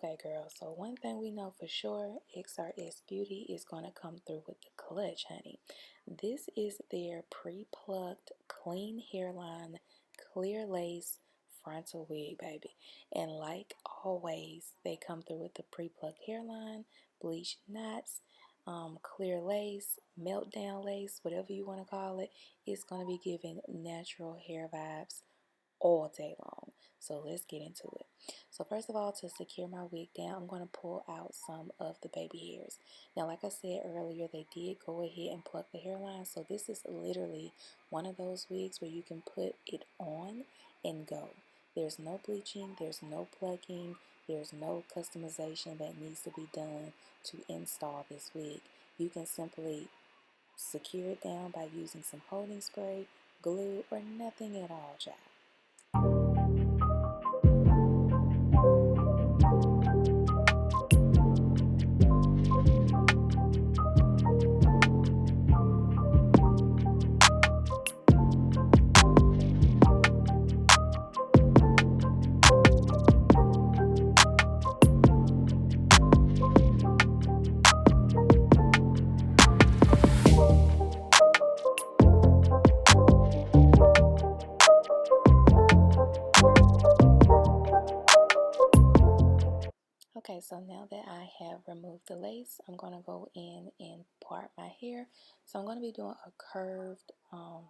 Okay, girl, so one thing we know for sure, Xrsbeauty is going to come through with the clutch, honey. This is their pre-plucked, clean hairline, clear lace frontal wig, baby. And like always, they come through with the pre-plucked hairline, bleached knots, clear lace, meltdown lace, whatever you want to call it. It's going to be giving natural hair vibes all day long. So let's get into it. So first of all, to secure my wig down, I'm going to pull out some of the baby hairs. Now, like I said earlier, they did go ahead and pluck the hairline. So this is literally one of those wigs where you can put it on and go. There's no bleaching, there's no plucking, there's no customization that needs to be done to install this wig. You can simply secure it down by using some holding spray, glue, or nothing at all, child. Okay, so now that I have removed the lace, I'm going to go in and part my hair. So I'm going to be doing a curved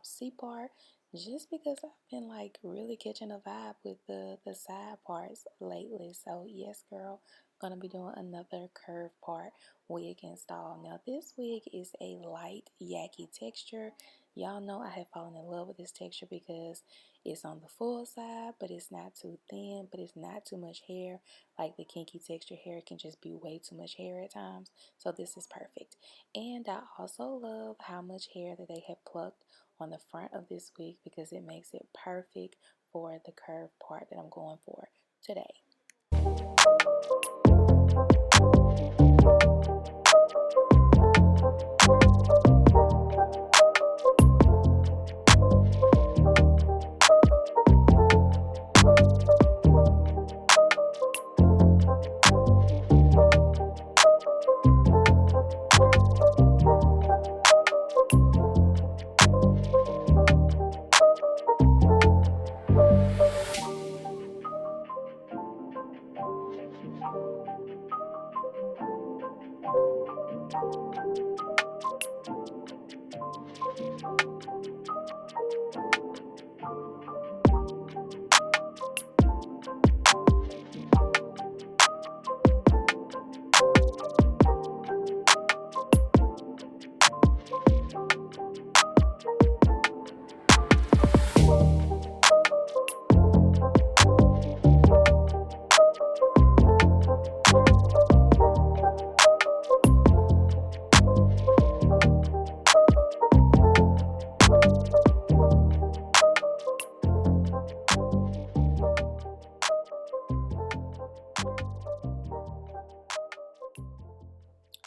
C-part just because I've been like really catching a vibe with the side parts lately. So yes, girl, I'm going to be doing another curved part wig install. Now this wig is a light yaki texture. Y'all know I have fallen in love with this texture because it's on the full side, but it's not too thin, but it's not too much hair. Like the kinky texture hair can just be way too much hair at times. So this is perfect. And I also love how much hair that they have plucked on the front of this wig because it makes it perfect for the curved part that I'm going for today.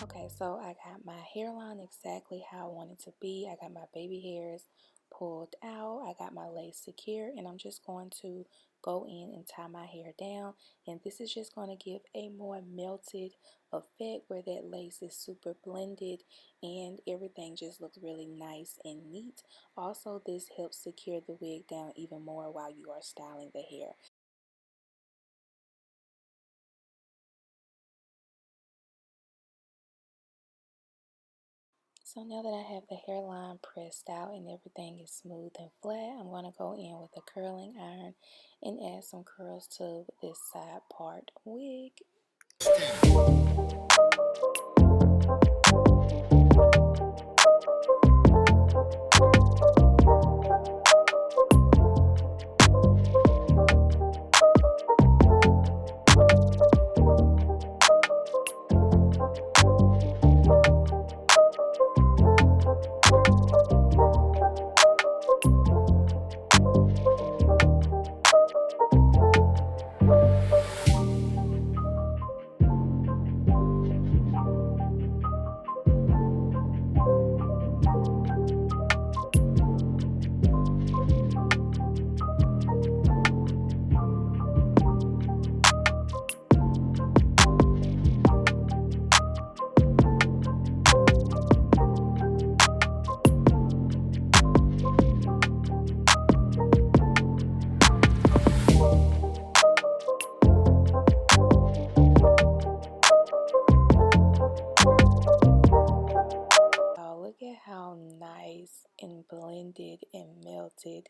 Okay, so I got my hairline exactly how I want it to be. I got my baby hairs pulled out. I got my lace secure, and I'm just going to go in and tie my hair down. And this is just going to give a more melted effect where that lace is super blended and everything just looks really nice and neat. Also, this helps secure the wig down even more while you are styling the hair. So now that I have the hairline pressed out and everything is smooth and flat, I'm going to go in with a curling iron and add some curls to this side part wig. melted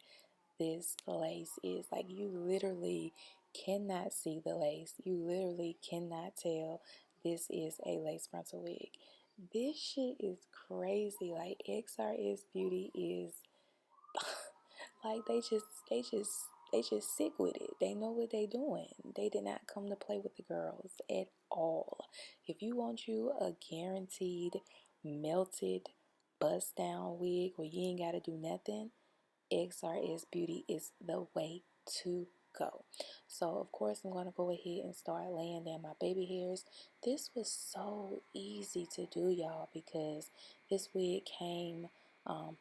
this lace is. Like, you literally cannot see the lace. You literally cannot tell this is a lace frontal wig. This shit is crazy. Like, Xrsbeauty is like, they just sick with it. They know what they doing. They did not come to play with the girls at all. If you want you a guaranteed melted bust down wig where you ain't gotta do nothing, Xrsbeauty is the way to go. So of course I'm going to go ahead and start laying down my baby hairs. This was so easy to do, y'all, because this wig came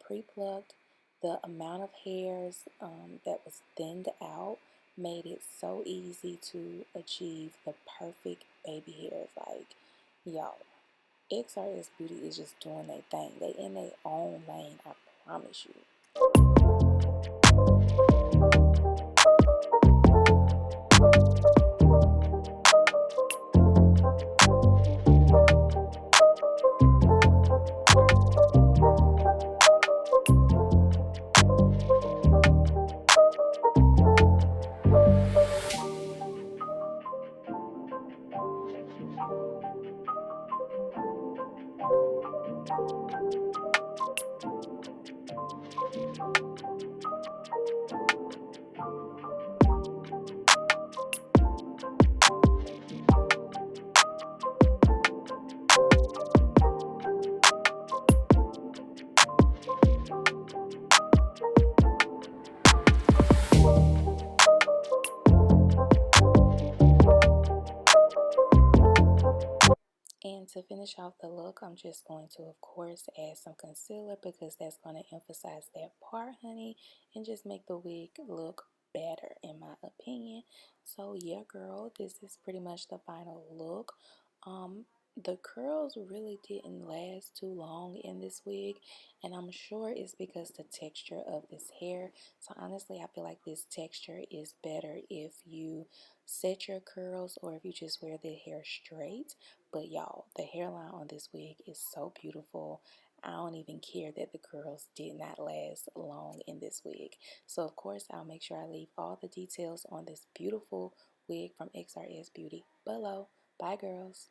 pre-plucked. The amount of hairs that was thinned out made it so easy to achieve the perfect baby hairs. Like, y'all, Xrsbeauty is just doing their thing. They in their own lane, I promise you. And to finish off the look, I'm just going to, of course, add some concealer because that's going to emphasize that part, honey, and just make the wig look better, in my opinion. So yeah, girl, this is pretty much the final look. The curls really didn't last too long in this wig, and I'm sure it's because the texture of this hair. So honestly, I feel like this texture is better if you set your curls or if you just wear the hair straight. But y'all, the hairline on this wig is so beautiful. I don't even care that the curls did not last long in this wig. So of course, I'll make sure I leave all the details on this beautiful wig from Xrsbeauty below. Bye, girls.